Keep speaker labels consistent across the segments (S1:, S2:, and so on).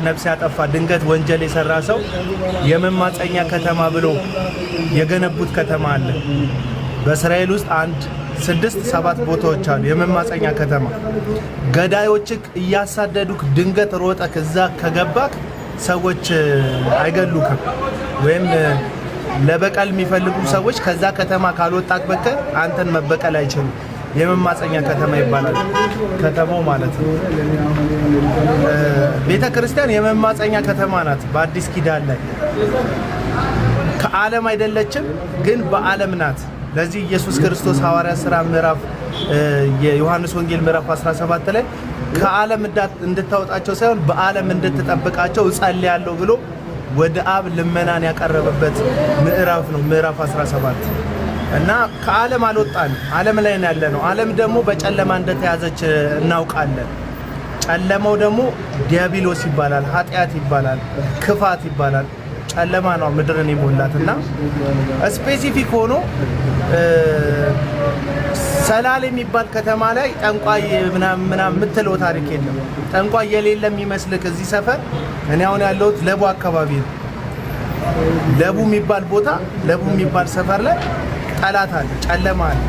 S1: ነፍስ ያጠፋ ድንገት ወንጀል የሰራ ሰው የመማፀኛ ከተማ ብሎ የገነቡት ከተማ አለ። በእስራኤል ውስጥ 6-7 ቦታዎች አሉ የመማፀኛ ከተማ። ገዳዮችክ እያሳደዱክ ድንገት ሮጠክ እዛ ከገባክ ሰዎች አይገሉክም፣ ወይም ለበቀል የሚፈልጉ ሰዎች ከዛ ከተማ ካልወጣክ በቀር አንተን መበቀል አይችሉም። የመማፀኛ ከተማ ይባላል ከተማው ማለት ነው። ቤተ ክርስቲያን የመማፀኛ ከተማ ናት። በአዲስ ኪዳን ላይ ከዓለም አይደለችም፣ ግን በዓለም ናት። ለዚህ ኢየሱስ ክርስቶስ ሐዋርያ ሥራ ምዕራፍ የዮሐንስ ወንጌል ምዕራፍ 17 ላይ ከዓለም እንድታወጣቸው ሳይሆን በዓለም እንድትጠብቃቸው እጸልያለሁ ብሎ ወደ አብ ልመናን ያቀረበበት ምዕራፍ ነው ምዕራፍ 17። እና ከዓለም አልወጣን፣ ዓለም ላይ ያለ ነው። ዓለም ደግሞ በጨለማ እንደተያዘች እናውቃለን። ጨለማው ደግሞ ዲያብሎስ ይባላል፣ ኃጢአት ይባላል፣ ክፋት ይባላል። ጨለማ ነው ምድርን የሞላትና ስፔሲፊክ ሆኖ ሰላሌ የሚባል ከተማ ላይ ጠንቋይ ምናምን የምትለው ታሪክ የለም። ጠንቋይ የሌለ የሚመስልክ እዚህ ሰፈር እኔ አሁን ያለሁት ለቡ አካባቢ ነው። ለቡ የሚባል ቦታ ለቡ የሚባል ሰፈር ላይ ጠላት አለ፣ ጨለማ አለ።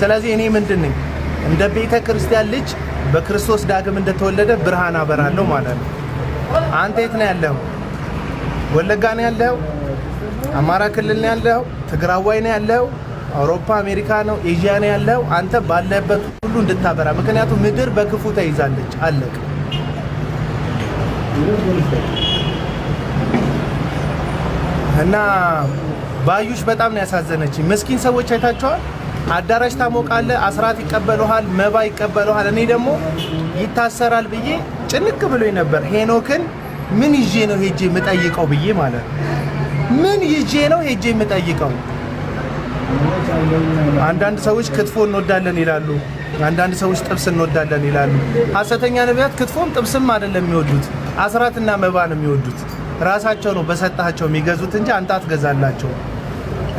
S1: ስለዚህ እኔ ምንድነኝ እንደ ቤተ ክርስቲያን ልጅ በክርስቶስ ዳግም እንደተወለደ ብርሃን አበራለሁ ማለት ነው። አንተ የት ነው ያለው? ወለጋ ነው ያለው? አማራ ክልል ነው ያለው? ትግራዋይ ነው ያለው? አውሮፓ አሜሪካ ነው ኤዥያ ነው ያለው? አንተ ባለበት ሁሉ እንድታበራ፣ ምክንያቱም ምድር በክፉ ተይዛለች። አለቀ። እና ባዩሽ በጣም ነው ያሳዘነችኝ። ምስኪን ሰዎች አይታቸዋል። አዳራሽ ታሞቃለ፣ አስራት ይቀበሉሃል፣ መባ ይቀበሉሃል። እኔ ደግሞ ይታሰራል ብዬ ጭንቅ ብሎኝ ነበር። ሄኖክን ምን ይዤ ነው ሄጄ የምጠይቀው ብዬ ማለት ነው። ምን ይዤ ነው ሄጄ የምጠይቀው? አንዳንድ ሰዎች ክትፎ እንወዳለን ይላሉ፣ አንዳንድ ሰዎች ጥብስ እንወዳለን ይላሉ። ሐሰተኛ ነቢያት ክትፎም ጥብስም አይደለም የሚወዱት፣ አስራትና መባ ነው የሚወዱት። ራሳቸው ነው በሰጣቸው የሚገዙት እንጂ አንተ አትገዛላቸው።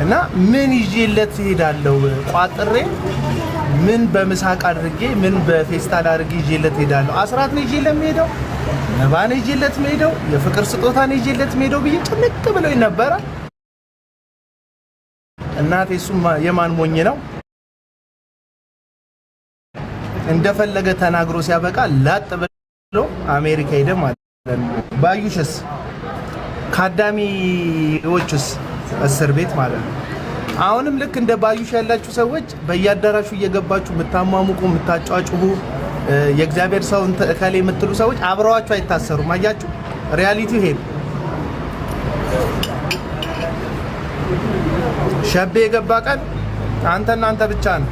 S1: እና ምን ይዤለት ሄዳለሁ? ቋጥሬ ምን በምሳቅ አድርጌ ምን በፌስታል አድርጌ ይዤለት ሄዳለሁ? አስራት ነው ይዤለት ሄደው፣ መባ ነው ይዤለት ሄደው፣ የፍቅር ስጦታ ነው ይዤለት ሄደው ብዬ ጭንቅ ብሎኝ ነበረ። እናቴ እሱም የማን ሞኝ ነው እንደፈለገ ተናግሮ ሲያበቃ ላጥ ብሎ አሜሪካ ሄደ ማለት ነው። ባዩሽስ ካዳሚዎችስ እስር ቤት ማለት ነው። አሁንም ልክ እንደ ባዩሽ ያላችሁ ሰዎች በየአዳራሹ እየገባችሁ የምታሟሙቁ የምታጫጩሁ የእግዚአብሔር ሰው እከሌ የምትሉ ሰዎች አብረዋችሁ አይታሰሩም። አያችሁ፣ ሪያሊቲው ይሄ ነው። ሸቤ የገባ ቀን አንተና አንተ ብቻ ነው።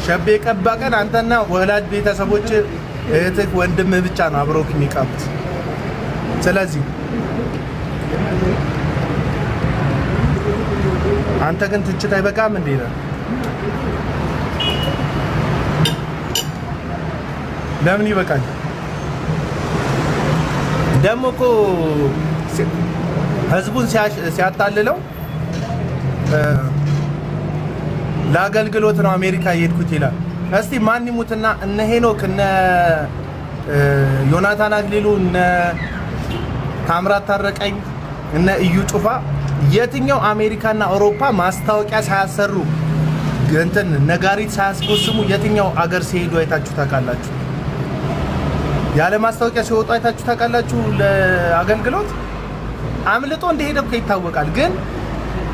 S1: ሸቤ የገባ ቀን አንተና ወላጅ ቤተሰቦች እህትህ ወንድምህ ብቻ ነው አብረውክ የሚቀሩት። ስለዚህ አንተ ግን ትችት አይበቃም እንዴ ነው? ለምን ይበቃል? ደግሞ እኮ ህዝቡን ሲያታልለው ለአገልግሎት ነው አሜሪካ የሄድኩት ይላል። እስቲ ማን ይሙትና እነ ሄኖክ እነ ዮናታን አግሊሉ እነ ታምራት ታረቀኝ እነ እዩ ጩፋ የትኛው አሜሪካና አውሮፓ ማስታወቂያ ሳያሰሩ እንትን ነጋሪት ሳያስጎስሙ የትኛው አገር ሲሄዱ አይታችሁ ታውቃላችሁ? ያለ ማስታወቂያ ሲወጡ አይታችሁ ታውቃላችሁ? ለአገልግሎት አምልጦ እንደሄደ እኮ ይታወቃል። ግን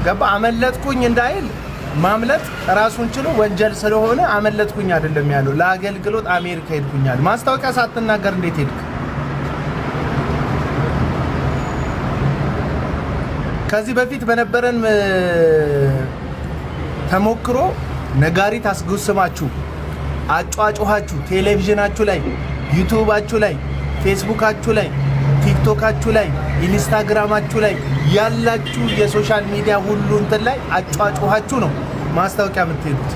S1: ገባ አመለጥኩኝ እንዳይል ማምለጥ ራሱን ችሎ ወንጀል ስለሆነ አመለጥኩኝ አይደለም ያለው። ለአገልግሎት አሜሪካ ሄድኩኛል። ማስታወቂያ ሳትናገር እንዴት ሄድክ? ከዚህ በፊት በነበረን ተሞክሮ ነጋሪት አስጎስማችሁ አጫጫኋችሁ ቴሌቪዥናችሁ ላይ ዩቲዩባችሁ ላይ ፌስቡካችሁ ላይ ቲክቶካችሁ ላይ ኢንስታግራማችሁ ላይ ያላችሁ የሶሻል ሚዲያ ሁሉ እንትን ላይ አጫጫኋችሁ ነው ማስታወቂያ የምትሄዱት።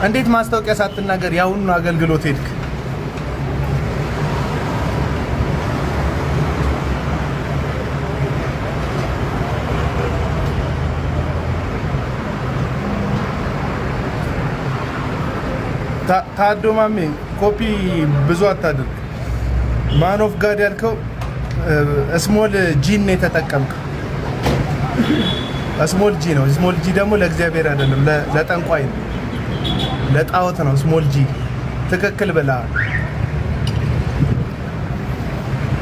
S1: እንዴት ማስታወቂያ ሳትናገር ያሁኑ አገልግሎት ሄድክ? ታዶ ማሜ ኮፒ ብዙ አታድርግ። ማን ኦፍ ጋድ ያልከው ስሞል ጂ ነው የተጠቀምከው። ስሞል ጂ ነው። ስሞል ጂ ደግሞ ለእግዚአብሔር አይደለም፣ ለጠንቋይ ነው፣ ለጣዖት ነው። ስሞል ጂ ትክክል ብላ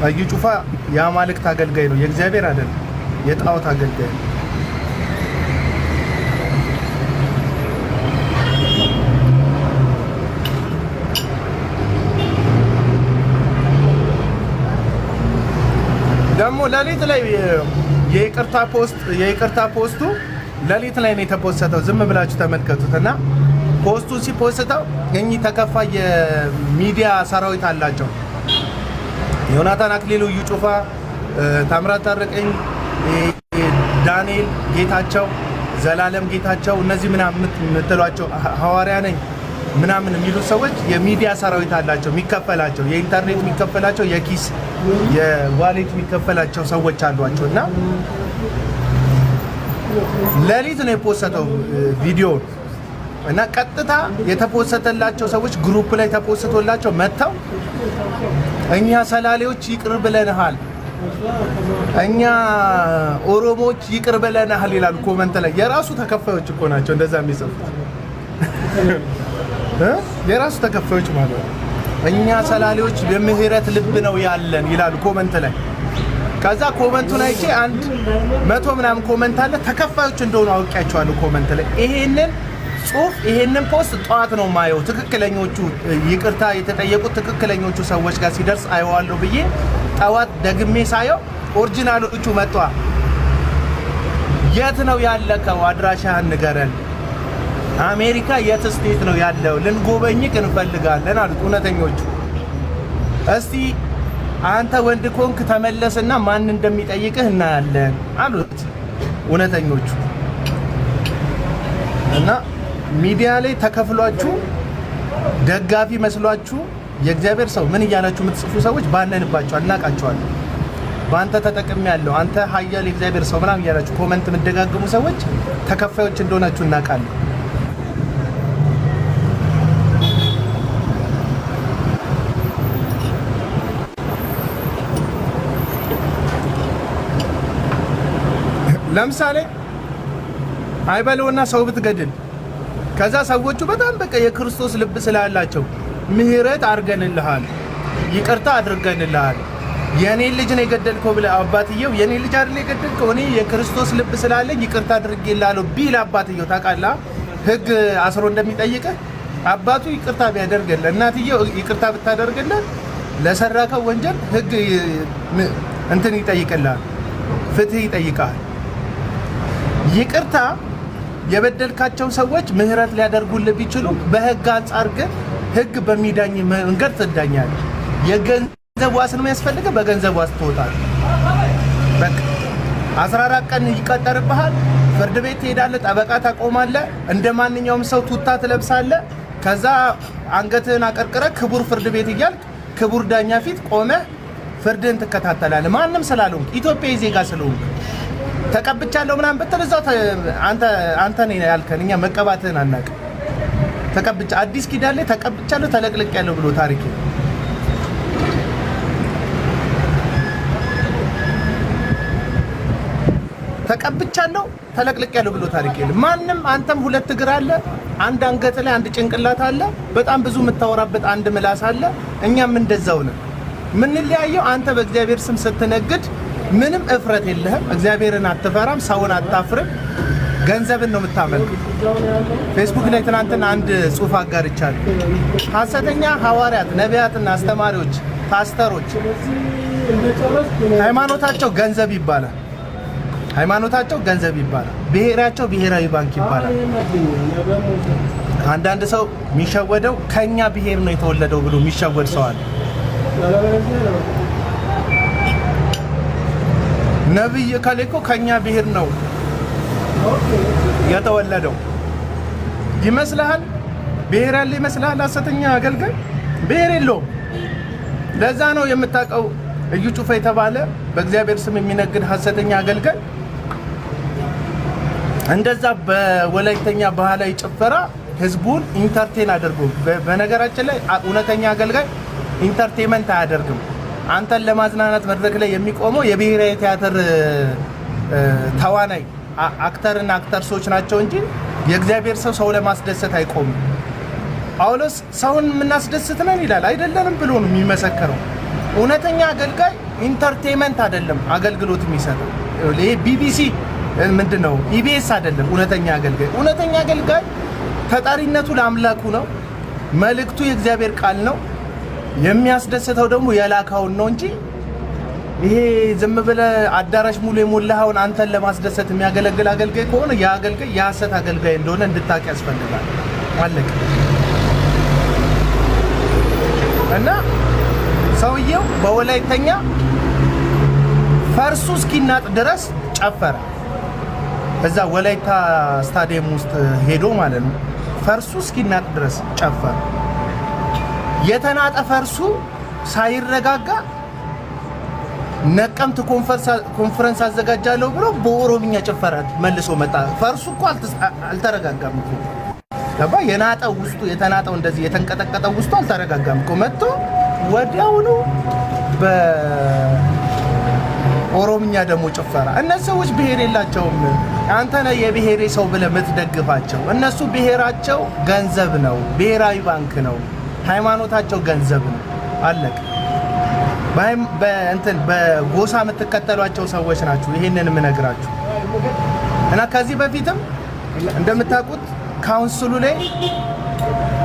S1: እዩ ጩፋ የአማልክት አገልጋይ ነው፣ የእግዚአብሔር አይደለም፣ የጣዖት አገልጋይ ነው። ደግሞ ለሊት ላይ የይቅርታ ፖስቱ ለሊት ላይ ነው የተፖስተው። ዝም ብላችሁ ተመልከቱትና ፖስቱን ሲፖስተው እኚህ ተከፋይ የሚዲያ ሰራዊት አላቸው። ዮናታን አክሊሉ፣ እዩ ጩፋ፣ ታምራት ታረቀኝ፣ ዳንኤል ጌታቸው፣ ዘላለም ጌታቸው እነዚህ ምናምን የምትሏቸው ሐዋርያ ነኝ ምናምን የሚሉ ሰዎች የሚዲያ ሰራዊት አላቸው። የሚከፈላቸው የኢንተርኔት የሚከፈላቸው የኪስ የዋሌት የሚከፈላቸው ሰዎች አሏቸው እና ለሊት ነው የፖስተው ቪዲዮ እና ቀጥታ የተፖስተላቸው ሰዎች ግሩፕ ላይ ተፖስቶላቸው መጥተው እኛ ሰላሌዎች ይቅር ብለንሃል፣ እኛ ኦሮሞዎች ይቅር ብለንሃል ይላሉ ኮመንት ላይ። የራሱ ተከፋዮች እኮ ናቸው እንደዛ የሚጽፉት የራሱ ተከፋዮች ማለት ነው። እኛ ሰላሌዎች በምህረት ልብ ነው ያለን ይላሉ ኮመንት ላይ። ከዛ ኮመንቱን አይቼ 100 ምናምን ኮመንት አለ ተከፋዮች እንደሆኑ አውቂያቸዋለሁ ኮመንት ላይ። ይሄንን ጽሁፍ ይሄንን ፖስት ጧት ነው ማየው፣ ትክክለኞቹ ይቅርታ የተጠየቁት ትክክለኞቹ ሰዎች ጋር ሲደርስ አይዋለሁ ብዬ ጧት ደግሜ ሳየው ኦሪጂናሎቹ መጣ። የት ነው ያለከው? አድራሻህን ንገረን። አሜሪካ የት ስቴት ነው ያለው? ልንጎበኝክ እንፈልጋለን አሉት እውነተኞቹ። እስቲ አንተ ወንድ ኮንክ ተመለስና ማን እንደሚጠይቅህ እናያለን አሉት እውነተኞቹ። እና ሚዲያ ላይ ተከፍሏችሁ ደጋፊ መስሏችሁ የእግዚአብሔር ሰው ምን እያላችሁ የምትጽፉ ሰዎች ባነንባችሁ አናቃቸዋለን። በአንተ ተጠቅሜ ያለው አንተ ሀያል የእግዚአብሔር ሰው ምናምን እያላችሁ ኮመንት የምትደጋግሙ ሰዎች ተከፋዮች እንደሆናችሁ እናውቃለን። ለምሳሌ አይበለውና ሰው ብትገድል ከዛ ሰዎቹ በጣም በቃ የክርስቶስ ልብ ስላላቸው ምህረት አድርገንልሃል፣ ይቅርታ አድርገንልሃል፣ የኔ ልጅ ነው የገደልከው ብለህ አባትየው የኔ ልጅ አይደል የገደልከው እኔ የክርስቶስ ልብ ስላለኝ ይቅርታ አድርጌልሃለሁ ቢል አባትየው ታውቃለህ ህግ አስሮ እንደሚጠይቅህ አባቱ ይቅርታ ቢያደርግልህ እናትየው ይቅርታ ብታደርግልህ ለሰራከው ወንጀል ህግ እንትን ይጠይቅልሃል፣ ፍትህ ይጠይቃል። ይቅርታ የበደልካቸው ሰዎች ምህረት ሊያደርጉልህ ቢችሉ በህግ አንጻር ግን ህግ በሚዳኝ መንገድ ትዳኛለህ። የገንዘብ ዋስ ነው የሚያስፈልገው፣ በገንዘብ ዋስ ትወጣለህ። በቃ 14 ቀን ይቀጠርብሃል። ፍርድ ቤት ትሄዳለህ፣ ጠበቃ ታቆማለህ፣ እንደ ማንኛውም ሰው ቱታ ትለብሳለህ። ከዛ አንገትህን አቀርቅረህ ክቡር ፍርድ ቤት እያልክ ክቡር ዳኛ ፊት ቆመህ ፍርድህን ትከታተላለህ። ማንም ስላልሆንክ ኢትዮጵያዊ ዜጋ ስለሆንክ ተቀብቻለሁ ምናምን ብትል እዛው አንተ ነህ ያልከን፣ እኛ መቀባትህን አናውቅም። ተቀብቻ አዲስ ኪዳን ላይ ተቀብቻለሁ ተለቅልቄያለሁ ብሎ ታሪክ ተቀብቻለሁ ተለቅልቄያለሁ ብሎ ታሪክ የለም። ማንም አንተም ሁለት እግር አለ፣ አንድ አንገት ላይ አንድ ጭንቅላት አለ፣ በጣም ብዙ የምታወራበት አንድ ምላስ አለ። እኛም እንደዛው ነን። ምንለያየው አንተ በእግዚአብሔር ስም ስትነግድ ምንም እፍረት የለህም፣ እግዚአብሔርን አትፈራም፣ ሰውን አታፍርም፣ ገንዘብን ነው የምታመልከው። ፌስቡክ ላይ ትናንትና አንድ ጽሑፍ አጋርቻለሁ። ሐሰተኛ ሐዋርያት፣ ነቢያትና አስተማሪዎች፣ ፓስተሮች ሃይማኖታቸው ገንዘብ ይባላል። ሃይማኖታቸው ገንዘብ ይባላል። ብሔራቸው ብሔራዊ ባንክ ይባላል። አንዳንድ ሰው የሚሸወደው ከኛ ብሔር ነው የተወለደው ብሎ የሚሸወድ ሰው አለ። ነብይ ካለኮ ከኛ ብሔር ነው የተወለደው ይመስልሃል? ብሔር ያለ ይመስልሃል? ሐሰተኛ አገልጋይ ብሔር የለውም። ለዛ ነው የምታውቀው እዩ ጩፋ የተባለ በእግዚአብሔር ስም የሚነግድ ሐሰተኛ አገልጋይ እንደዛ በወላይተኛ ባህላዊ ጭፈራ ህዝቡን ኢንተርቴን አድርጎ በነገራችን ላይ እውነተኛ አገልጋይ ኢንተርቴንመንት አያደርግም። አንተን ለማዝናናት መድረክ ላይ የሚቆመው የብሔራዊ ቲያትር ተዋናይ አክተርና አክተርሶች ናቸው እንጂ የእግዚአብሔር ሰው ለማስደሰት አይቆምም። ጳውሎስ ሰውን የምናስደስት ነን ይላል አይደለንም ብሎ ነው የሚመሰክረው። እውነተኛ አገልጋይ ኢንተርቴንመንት አይደለም አገልግሎት የሚሰጠው። ይሄ ቢቢሲ ምንድነው ኢቢኤስ አይደለም። እውነተኛ አገልጋይ ተጣሪነቱ ለአምላኩ ነው። መልእክቱ የእግዚአብሔር ቃል ነው። የሚያስደስተው ደግሞ የላካውን ነው እንጂ ይሄ ዝም ብለህ አዳራሽ ሙሉ የሞላኸውን አንተን ለማስደሰት የሚያገለግል አገልጋይ ከሆነ ያ አገልጋይ የሐሰት አገልጋይ እንደሆነ እንድታውቅ ያስፈልጋል። አለቀ። እና ሰውየው በወላይተኛ ፈርሱ እስኪናጥ ድረስ ጨፈረ። እዛ ወላይታ ስታዲየም ውስጥ ሄዶ ማለት ነው። ፈርሱ እስኪናጥ ድረስ ጨፈረ። የተናጠ ፈርሱ ሳይረጋጋ ነቀምት ኮንፈረንስ አዘጋጃለሁ ብሎ በኦሮምኛ ጨፈረ። መልሶ መጣ። ፈርሱ እኮ አልተረጋጋም እኮ ገባ። የናጠው ውስጡ የተናጠው እንደዚህ የተንቀጠቀጠው ውስጡ አልተረጋጋም እኮ መጥቶ ወዲያውኑ በኦሮምኛ ደግሞ ጨፈራ። እነዚህ ሰዎች ብሔር የላቸውም። አንተ ነህ የብሔሬ ሰው ብለህ የምትደግፋቸው። እነሱ ብሔራቸው ገንዘብ ነው፣ ብሔራዊ ባንክ ነው። ሃይማኖታቸው ገንዘብ ነው። አለቀ። በጎሳ የምትከተሏቸው ሰዎች ናቸው። ይሄንን የምነግራችሁ እና ከዚህ በፊትም እንደምታውቁት ካውንስሉ ላይ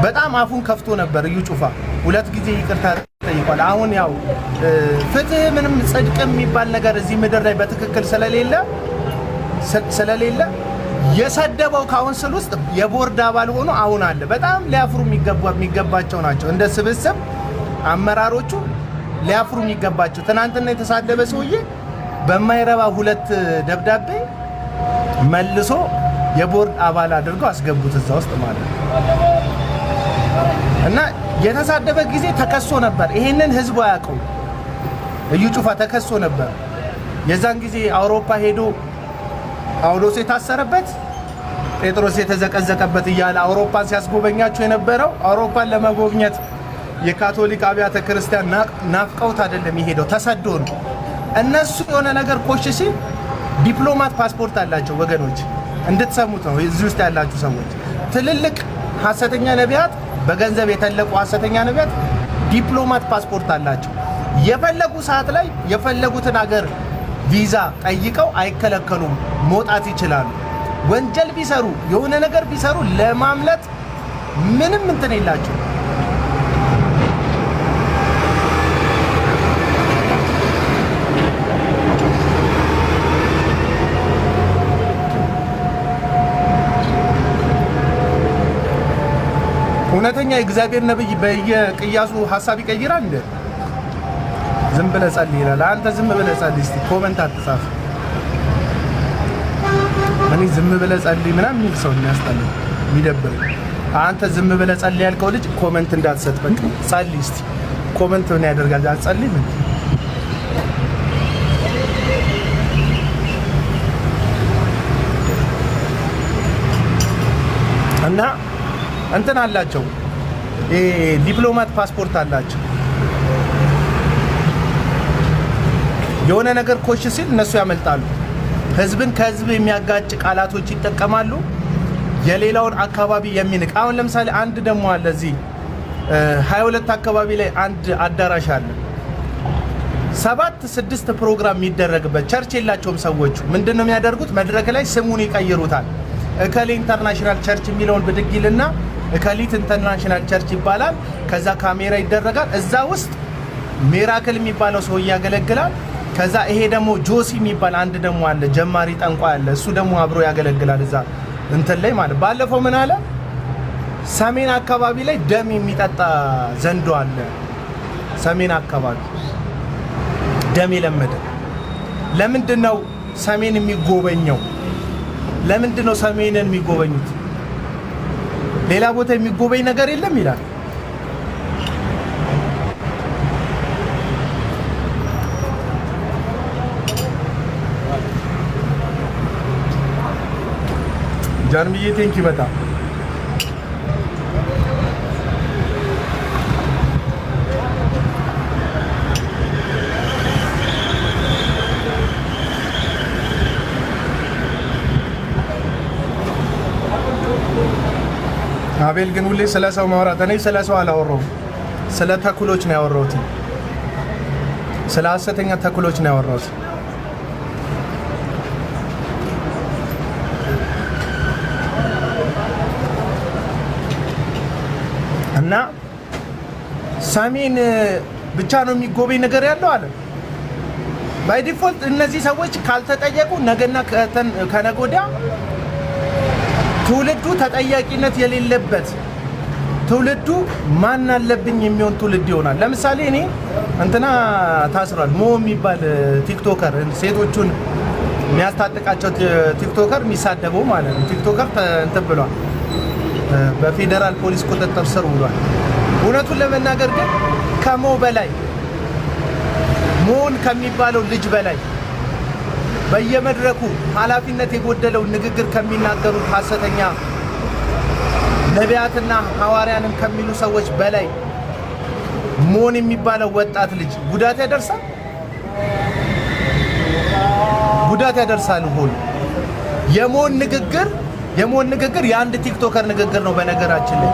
S1: በጣም አፉን ከፍቶ ነበር እዩ ጩፋ። 2 ጊዜ ይቅርታ ጠይቋል። አሁን ያው ፍትህ ምንም ጽድቅ የሚባል ነገር እዚህ ምድር ላይ በትክክል ስለሌለ የሰደበው ካውንስል ውስጥ የቦርድ አባል ሆኖ አሁን አለ። በጣም ሊያፍሩ የሚገባቸው ናቸው። እንደ ስብስብ አመራሮቹ ሊያፍሩ የሚገባቸው። ትናንትና የተሳደበ ሰውዬ በማይረባ 2 ደብዳቤ መልሶ የቦርድ አባል አድርገው አስገቡት እዛ ውስጥ ማለት ነው። እና የተሳደበ ጊዜ ተከሶ ነበር። ይሄንን ህዝቡ አያውቀው። እዩ ጩፋ ተከሶ ነበር። የዛን ጊዜ አውሮፓ ሄዶ ጳውሎስ የታሰረበት ጴጥሮስ የተዘቀዘቀበት እያለ አውሮፓን ሲያስጎበኛቸው የነበረው አውሮፓን ለመጎብኘት የካቶሊክ አብያተ ክርስቲያን ናፍቀውት አይደለም የሄደው፣ ተሰዶ ነው። እነሱ የሆነ ነገር ኮሽ ሲል ዲፕሎማት ፓስፖርት አላቸው ወገኖች፣ እንድትሰሙት ነው እዚህ ውስጥ ያላችሁ ሰዎች። ትልልቅ ሐሰተኛ ነቢያት፣ በገንዘብ የተለቁ ሐሰተኛ ነቢያት ዲፕሎማት ፓስፖርት አላቸው። የፈለጉ ሰዓት ላይ የፈለጉትን ሀገር ቪዛ ጠይቀው አይከለከሉም፣ መውጣት ይችላሉ። ወንጀል ቢሰሩ የሆነ ነገር ቢሰሩ ለማምለጥ ምንም እንትን የላቸው። እውነተኛ የእግዚአብሔር ነብይ በየቅያሱ ሐሳብ ይቀይራል እንዴ? ዝም ብለህ ጸልይ ይላል። አንተ ዝም ብለህ ጸልይ እስቲ፣ ኮሜንት አትጻፍ። እኔ ዝም ብለህ ጸልይ ምናምን የሚል ሰው የሚያስጠላኝ የሚደብር። አንተ ዝም ብለህ ጸልይ ያልከው ልጅ ኮሜንት እንዳትሰጥ፣ በቃ ጸልይ እስቲ። ኮሜንት ምን ያደርጋል? አትጸልይ ምን እና እንትን አላቸው፣ ዲፕሎማት ፓስፖርት አላቸው። የሆነ ነገር ኮሽ ሲል እነሱ ያመልጣሉ። ህዝብን ከህዝብ የሚያጋጭ ቃላቶች ይጠቀማሉ። የሌላውን አካባቢ የሚንቅ አሁን ለምሳሌ አንድ ደግሞ አለ እዚህ 22 አካባቢ ላይ አንድ አዳራሽ አለ። 7-6 ፕሮግራም የሚደረግበት ቸርች የላቸውም ሰዎቹ። ምንድነው የሚያደርጉት? መድረክ ላይ ስሙን ይቀይሩታል። እከሌ ኢንተርናሽናል ቸርች የሚለውን ብድግ ይልና እከሊት ኢንተርናሽናል ቸርች ይባላል። ከዛ ካሜራ ይደረጋል። እዛ ውስጥ ሚራክል የሚባለው ሰው ያገለግላል። ከዛ ይሄ ደግሞ ጆሲ የሚባል አንድ ደግሞ አለ፣ ጀማሪ ጠንቋይ አለ። እሱ ደግሞ አብሮ ያገለግላል እዛ እንትን ላይ ማለት። ባለፈው ምን አለ? ሰሜን አካባቢ ላይ ደም የሚጠጣ ዘንዶ አለ። ሰሜን አካባቢ ደም የለመደ። ለምንድነው ሰሜን የሚጎበኘው? ለምንድነው ሰሜንን የሚጎበኙት? ሌላ ቦታ የሚጎበኝ ነገር የለም ይላል። ጃንሚዬ ቴንኪ በጣም አቤል ግን ሁሌ ስለ ሰው ማውራት እኔ ስለ ሰው አላወራሁም ስለ ተኩሎች ነው ያወራሁት ስለ ሐሰተኛ ተኩሎች ነው ያወራሁት እና ሰሜን ብቻ ነው የሚጎበኝ ነገር ያለው አለ ባይ ዲፎልት እነዚህ ሰዎች ካልተጠየቁ ነገና ከነጎዳ ትውልዱ ተጠያቂነት የሌለበት ትውልዱ ማን አለብኝ የሚሆን ትውልድ ይሆናል ለምሳሌ እኔ እንትና ታስሯል ሞ የሚባል ቲክቶከር ሴቶቹን የሚያስታጥቃቸው ቲክቶከር የሚሳደበው ማለት ነው ቲክቶከር እንትን ብሏል በፌደራል ፖሊስ ቁጥጥር ስር ውሏል እውነቱን ለመናገር ግን ከሞ በላይ ሞን ከሚባለው ልጅ በላይ በየመድረኩ ኃላፊነት የጎደለው ንግግር ከሚናገሩት ሐሰተኛ ነቢያትና ሐዋርያንን ከሚሉ ሰዎች በላይ ሞን የሚባለው ወጣት ልጅ ጉዳት ያደርሳል ሁሉ የሞን ንግግር የአንድ ቲክቶከር ንግግር ነው በነገራችን ላይ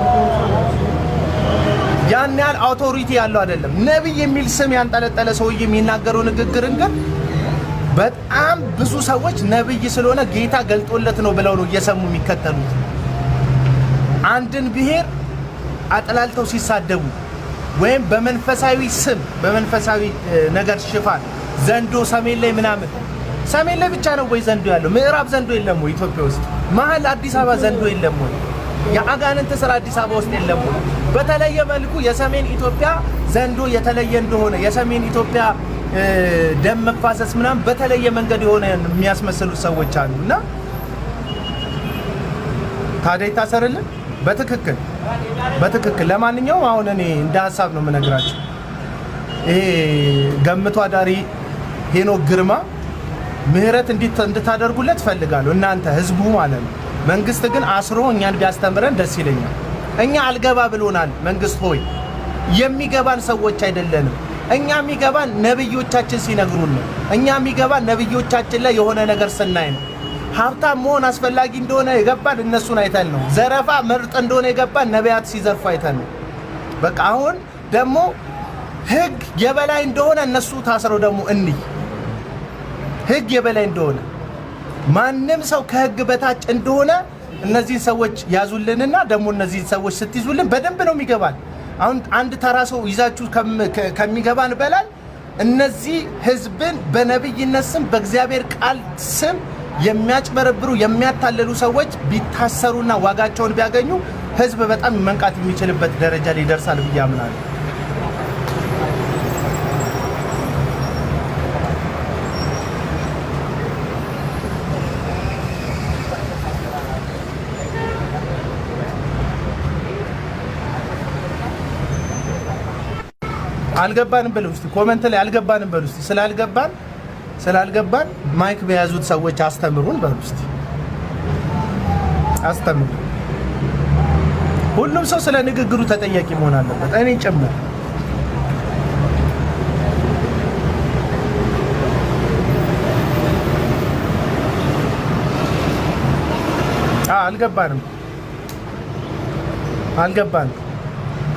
S1: ያን ያህል አውቶሪቲ ያለው አይደለም ነብይ የሚል ስም ያንጠለጠለ ሰውዬ የሚናገረው ንግግርን ግን በጣም ብዙ ሰዎች ነብይ ስለሆነ ጌታ ገልጦለት ነው ብለው ነው እየሰሙ የሚከተሉት አንድን ብሔር አጥላልተው ሲሳደቡ ወይም በመንፈሳዊ ስም በመንፈሳዊ ነገር ሽፋን ዘንዶ ሰሜን ላይ ምናምን ሰሜን ላይ ብቻ ነው ወይ ዘንዶ ያለው ምዕራብ ዘንዶ የለም ወይ ኢትዮጵያ ውስጥ መሀል አዲስ አበባ ዘንዶ የለም ወይ የአጋንንት ስራ አዲስ አበባ ውስጥ የለም ወይ በተለየ መልኩ የሰሜን ኢትዮጵያ ዘንዶ የተለየ እንደሆነ የሰሜን ኢትዮጵያ ደም መፋሰስ ምናምን በተለየ መንገድ የሆነ የሚያስመስሉት ሰዎች አሉና ታዲያ ይታሰርልን በትክክል ለማንኛውም አሁን እኔ እንደ ሐሳብ ነው የምነግራችሁ ይሄ ገምቷ ዳሪ ሄኖክ ግርማ ምህረት እንድታደርጉለት ፈልጋለሁ እናንተ ህዝቡ ማለት ነው መንግስት ግን አስሮ እኛን ቢያስተምረን ደስ ይለኛል እኛ አልገባ ብሎናል መንግስት ሆይ የሚገባን ሰዎች አይደለንም እኛ የሚገባን ነብዮቻችን ሲነግሩን ነው እኛ የሚገባን ነብዮቻችን ላይ የሆነ ነገር ስናይ ነው ሀብታም መሆን አስፈላጊ እንደሆነ የገባን እነሱን አይተን ነው ዘረፋ ምርጥ እንደሆነ የገባን ነቢያት ሲዘርፉ አይተን ነው በቃ አሁን ደግሞ ህግ የበላይ እንደሆነ እነሱ ታስረው ደግሞ ህግ የበላይ እንደሆነ ማንንም ሰው ከህግ በታች እንደሆነ እነዚህ ሰዎች ያዙልንና ደግሞ እነዚህ ሰዎች ስትይዙልን በደንብ ነው የሚገባን አሁን አንድ ተራ ሰው ይዛችሁ ከሚገባን በላይ እነዚህ ህዝብን በነብይነት ስም በእግዚአብሔር ቃል ስም የሚያጭበረብሩ የሚያታለሉ ሰዎች ቢታሰሩና ዋጋቸውን ቢያገኙ ህዝብ በጣም መንቃት የሚችልበት ደረጃ ላይ ይደርሳል ብዬ አምናለሁ አልገባንም በሉ እስቲ ኮሜንት ላይ አልገባንም በሉ እስቲ ስላልገባን ማይክ በያዙት ሰዎች አስተምሩን በሉ እስቲ አስተምሩ ሁሉም ሰው ስለ ንግግሩ ተጠያቂ መሆን አለበት እኔ ጨምር አልገባንም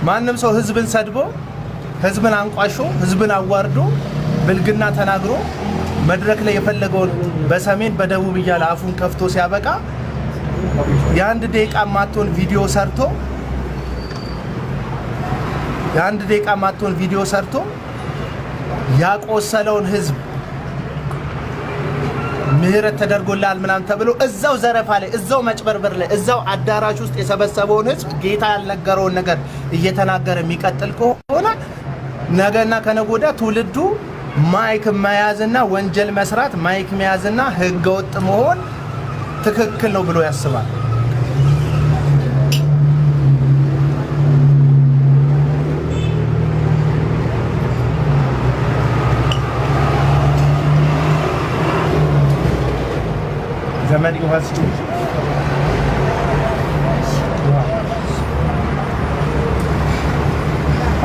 S1: ማንም ሰው ህዝብን ሰድቦ ህዝብን አንቋሾ ህዝብን አዋርዶ ብልግና ተናግሮ መድረክ ላይ የፈለገውን በሰሜን በደቡብ ይያለ አፉን ከፍቶ ሲያበቃ የአንድ ደቂቃ ማቶን ቪዲዮ ሰርቶ ያቆሰለውን ህዝብ ምህረት ተደርጎላል ምናምን ተብሎ እዛው ዘረፋ ላይ እዛው መጭበርበር ላይ እዛው አዳራሽ ውስጥ የሰበሰበውን ህዝብ ጌታ ያልነገረውን ነገር እየተናገረ የሚቀጥል ከሆነ ነገና ከነጎዳ ትውልዱ ማይክ መያዝና ወንጀል መስራት ማይክ መያዝና ህገወጥ መሆን ትክክል ነው ብሎ ያስባል ዘመን ይዋስቱ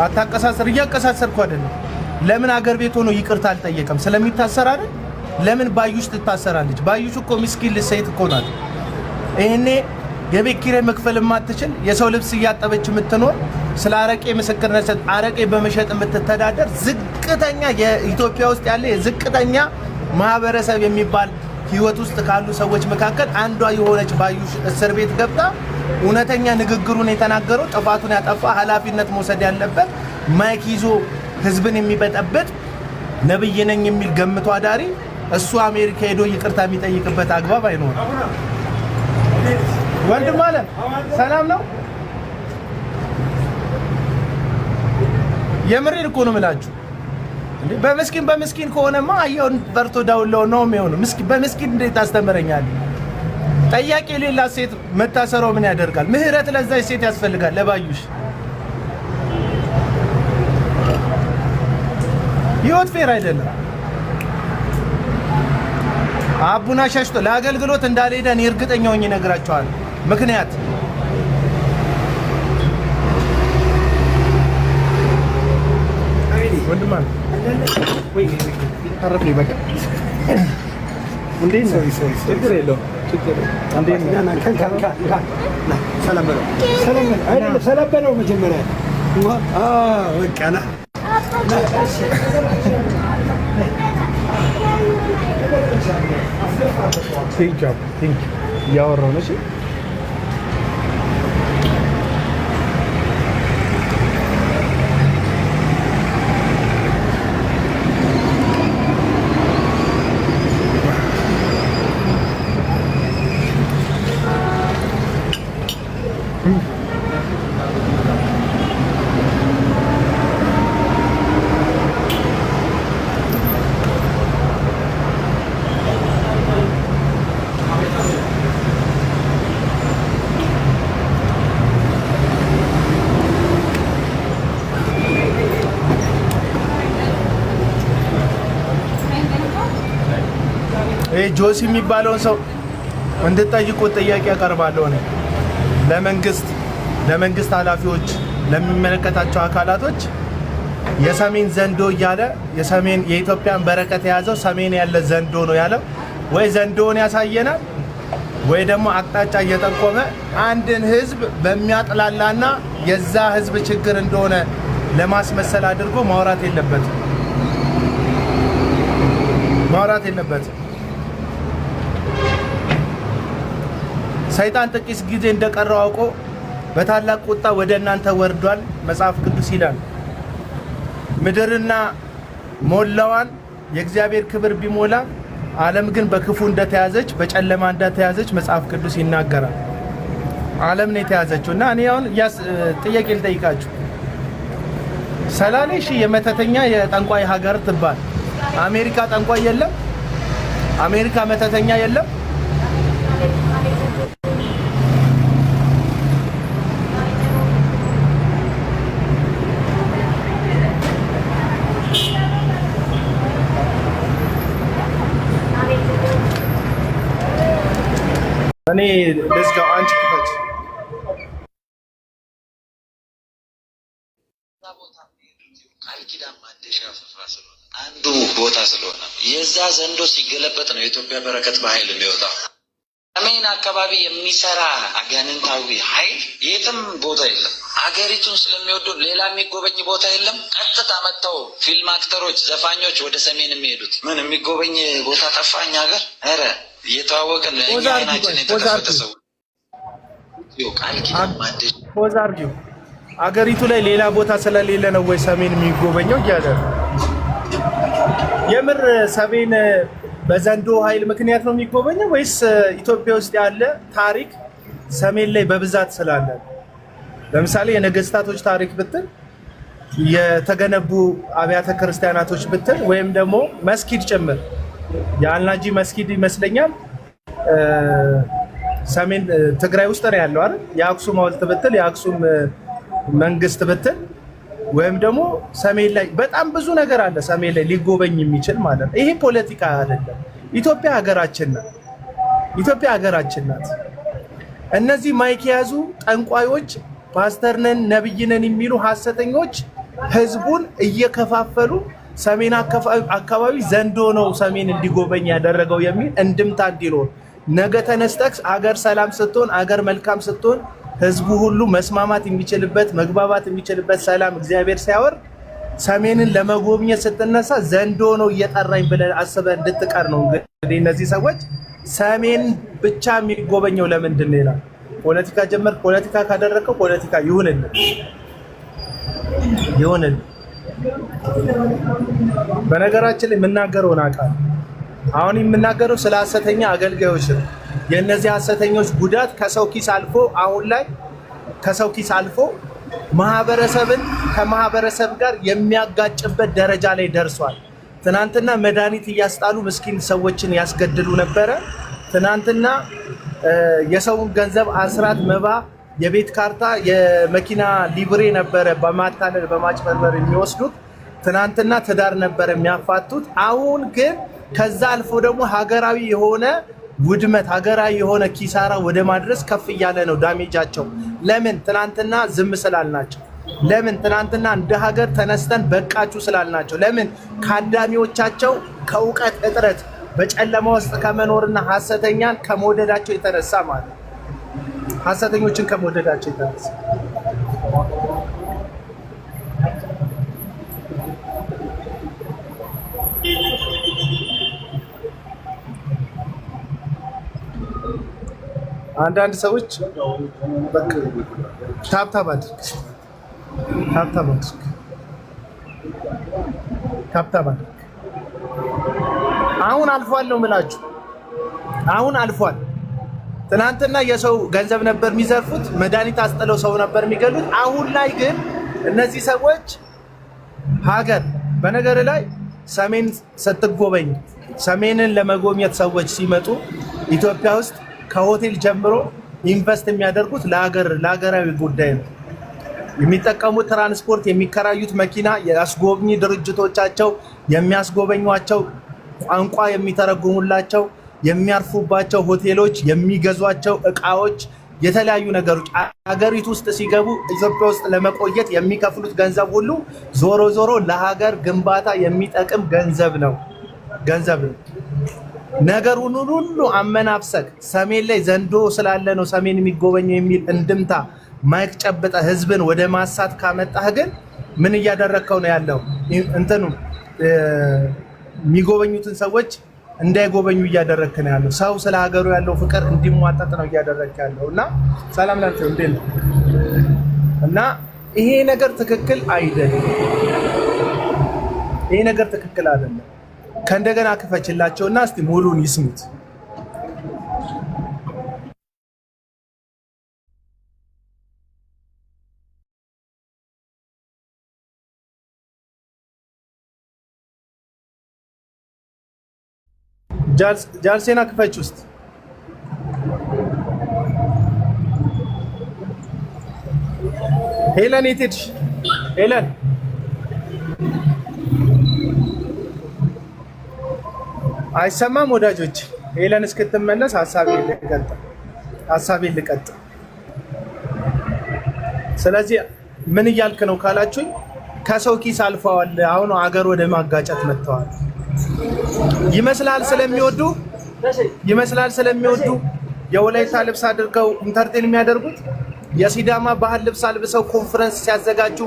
S1: አታቀሳሰር እያቀሳሰርኩ አይደለም ለምን አገር ቤት ሆኖ ይቅርታ አልጠየቀም ስለሚታሰር አይደል ለምን ባዩሽ ትታሰራለች ባዩሽ እኮ ምስኪን ልጅ ሴት እኮ ናት ይሄኔ የቤት ኪራይ መክፈል የማትችል የሰው ልብስ እያጠበች የምትኖር ስለ አረቄ ምስክርነት አረቄ በመሸጥ የምትተዳደር ዝቅተኛ የኢትዮጵያ ውስጥ ያለ የዝቅተኛ ማህበረሰብ የሚባል ህይወት ውስጥ ካሉ ሰዎች መካከል አንዷ የሆነች ባዩሽ እስር ቤት ገብታ እውነተኛ ንግግሩን የተናገረው ጥፋቱን ያጠፋ ኃላፊነት መውሰድ ያለበት ማይክ ይዞ ህዝብን የሚበጠብጥ ነብይ ነኝ የሚል ገምቶ አዳሪ እሱ አሜሪካ ሄዶ ይቅርታ የሚጠይቅበት አግባብ አይኖርም። ወንድም አለ ሰላም ነው። የምሬን እኮ ነው የምላችሁ። በምስኪን ከሆነማ አየውን በርቶ ዳውለው ነው የሚሆነው። በምስኪን እንዴት ታስተምረኛለህ? ጠያቂ የሌላ ሴት መታሰሯ ምን ያደርጋል? ምህረት ለዛች ሴት ያስፈልጋል። ለባዩሽ ህይወት ፌር አይደለም። አቡና ሸሽቶ ለአገልግሎት እንዳልሄደ እኔ እርግጠኛ ሆኜ እነግራቸዋለሁ። ምክንያት ወንድማን ወይ አረፍኝ በቃ እንዴት ነው? ችግር የለውም ችግር እንዴት ነው? ሰላም በለው መጀመሪያ በቃ ና እያወራሁ ነው። ጆሲ የሚባለውን ሰው እንድጠይቁት ጥያቄ ያቀርባለሁ ነው ለመንግስት ኃላፊዎች ለሚመለከታቸው አካላቶች የሰሜን ዘንዶ እያለ የኢትዮጵያን በረከት የያዘው ሰሜን ያለ ዘንዶ ነው ያለው። ወይ ዘንዶውን ያሳየናል ወይ ደግሞ አቅጣጫ እየጠቆመ አንድን ህዝብ በሚያጥላላና የዛ ህዝብ ችግር እንደሆነ ለማስመሰል አድርጎ ማውራት የለበትም። ሰይጣን ጥቂት ጊዜ እንደቀረው አውቆ በታላቅ ቁጣ ወደ እናንተ ወርዷል መጽሐፍ ቅዱስ ይላል። ምድርና ሞላዋን የእግዚአብሔር ክብር ቢሞላ ዓለም ግን በክፉ እንደተያዘች በጨለማ እንደተያዘች መጽሐፍ ቅዱስ ይናገራል። ዓለም ነው የተያዘችው እና እኔ አሁን ጥያቄ ልጠይቃችሁ። ሰላሌ የመተተኛ የጠንቋይ ሀገር ትባል። አሜሪካ ጠንቋይ የለም? አሜሪካ መተተኛ የለም? እኔ ለስጋው አንቺ ክፈች
S2: አንዱ ቦታ ስለሆነ የዛ ዘንዶ ሲገለበጥ ነው የኢትዮጵያ በረከት በኃይል የሚወጣው። ሰሜን አካባቢ የሚሰራ አጋንንታዊ ኃይል የትም ቦታ የለም። አገሪቱን ስለሚወዱ ሌላ የሚጎበኝ ቦታ የለም። ቀጥታ መጥተው ፊልም አክተሮች፣ ዘፋኞች ወደ ሰሜን የሚሄዱት ምን የሚጎበኝ ቦታ ጠፋኝ ሀገር ኧረ እየተዋወቅን አይናችን የተከፈተ ሰው ቃል ኪዳን ማደሽ
S1: ወዛርጊው አገሪቱ ላይ ሌላ ቦታ ስለሌለ ነው ወይ ሰሜን የሚጎበኘው እያለ የምር ሰሜን በዘንዶ ኃይል ምክንያት ነው የሚጎበኘው ወይስ ኢትዮጵያ ውስጥ ያለ ታሪክ ሰሜን ላይ በብዛት ስላለ? ለምሳሌ የነገስታቶች ታሪክ ብትል የተገነቡ አብያተ ክርስቲያናቶች ብትል ወይም ደግሞ መስጊድ ጭምር የአልናጂ መስጊድ ይመስለኛል ሰሜን ትግራይ ውስጥ ነው ያለው አይደል? የአክሱም ሐውልት ብትል የአክሱም መንግስት ብትል ወይም ደግሞ ሰሜን ላይ በጣም ብዙ ነገር አለ ሰሜን ላይ ሊጎበኝ የሚችል ማለት ነው። ይሄ ፖለቲካ አይደለም። ኢትዮጵያ ሀገራችን ናት። እነዚህ ማይክ የያዙ ጠንቋዮች ፓስተር ነን ነብይ ነን የሚሉ ሐሰተኞች ህዝቡን እየከፋፈሉ ሰሜን አካባቢ ዘንዶ ነው ሰሜን እንዲጎበኝ ያደረገው የሚል እንድምታ እንዲኖር ነገ ተነስተክ አገር ሰላም ስትሆን አገር መልካም ስትሆን ህዝቡ ሁሉ መስማማት የሚችልበት መግባባት የሚችልበት ሰላም እግዚአብሔር ሲያወርድ ሰሜንን ለመጎብኘት ስትነሳ ዘንዶ ነው እየጠራኝ ብለህ አስበህ እንድትቀር ነው። እንግዲህ እነዚህ ሰዎች ሰሜን ብቻ የሚጎበኘው ለምንድን ነው ይላል። ፖለቲካ ጀመር። ፖለቲካ ካደረከው ፖለቲካ ይሁንልህ። በነገራችን ላይ የምናገረውን አውቃለሁ። አሁን የምናገረው ስለ ሐሰተኛ አገልጋዮች ነው። የእነዚህ ሐሰተኞች ጉዳት ከሰው ኪስ አልፎ አሁን ላይ ከሰው ኪስ አልፎ ማህበረሰብን ከማህበረሰብ ጋር የሚያጋጭበት ደረጃ ላይ ደርሷል። ትናንትና መድኃኒት እያስጣሉ ምስኪን ሰዎችን ያስገድሉ ነበረ። ትናንትና የሰውን ገንዘብ አስራት መባ፣ የቤት ካርታ፣ የመኪና ሊብሬ ነበረ በማታለል በማጭበርበር የሚወስዱት። ትናንትና ትዳር ነበረ የሚያፋቱት። አሁን ግን ከዛ አልፎ ደግሞ ሀገራዊ የሆነ ውድመት ሀገራዊ የሆነ ኪሳራ ወደ ማድረስ ከፍ እያለ ነው ዳሜጃቸው። ለምን? ትናንትና ዝም ስላልናቸው። ለምን? ትናንትና እንደ ሀገር ተነስተን በቃችሁ ስላልናቸው። ለምን? ከአዳሚዎቻቸው ከእውቀት እጥረት በጨለማ ውስጥ ከመኖርና ሐሰተኛን ከመውደዳቸው የተነሳ ማለት ሐሰተኞችን ከመውደዳቸው የተነሳ አንዳንድ ሰዎች በቃ ታብታብ አድርግ አሁን አልፏል ነው የምላችሁ። አሁን አልፏል። ትናንትና የሰው ገንዘብ ነበር የሚዘርፉት፣ መድኃኒት አስጥለው ሰው ነበር የሚገሉት። አሁን ላይ ግን እነዚህ ሰዎች ሀገር በነገር ላይ ሰሜን ስትጎበኝ ሰሜንን ለመጎብኘት ሰዎች ሲመጡ ኢትዮጵያ ውስጥ ከሆቴል ጀምሮ ኢንቨስት የሚያደርጉት ለሀገራዊ ጉዳይ ነው። የሚጠቀሙት ትራንስፖርት፣ የሚከራዩት መኪና፣ የአስጎብኚ ድርጅቶቻቸው የሚያስጎበኟቸው፣ ቋንቋ የሚተረጉሙላቸው፣ የሚያርፉባቸው ሆቴሎች፣ የሚገዟቸው እቃዎች፣ የተለያዩ ነገሮች ሀገሪቱ ውስጥ ሲገቡ ኢትዮጵያ ውስጥ ለመቆየት የሚከፍሉት ገንዘብ ሁሉ ዞሮ ዞሮ ለሀገር ግንባታ የሚጠቅም ገንዘብ ነው። ነገሩን ሁሉ አመናፍሰክ ሰሜን ላይ ዘንዶ ስላለ ነው ሰሜን የሚጎበኘው የሚል እንድምታ ማይክ ጨብጠ ህዝብን ወደ ማሳት ካመጣህ ግን ምን እያደረከው ነው ያለው? እንትኑ የሚጎበኙትን ሰዎች እንዳይጎበኙ እያደረክ ነው ያለው። ሰው ስለ ሀገሩ ያለው ፍቅር እንዲሟጠጥ ነው እያደረክ ያለው። እና ሰላም ናቸው እንዴ ነው። እና ይሄ ነገር ትክክል አይደለም። ይሄ ነገር ትክክል አይደለም። ከእንደገና ክፈችላቸውና እስቲ ሙሉን ይስሙት። ጃልሴና ክፈች ውስጥ ሄለን የት ሄድሽ? ሄለን አይሰማም ወዳጆች። ሄለን እስክትመለስ ሐሳቤን ልቀጥል። ስለዚህ ምን እያልክ ነው ካላችሁኝ፣ ከሰው ኪስ አልፈዋል። አሁን አገር ወደ ማጋጨት መጥተዋል። ይመስላል ስለሚወዱ የወላይታ ልብስ አድርገው ኢንተርቴን የሚያደርጉት የሲዳማ ባህል ልብስ አልብሰው ኮንፈረንስ ሲያዘጋጁ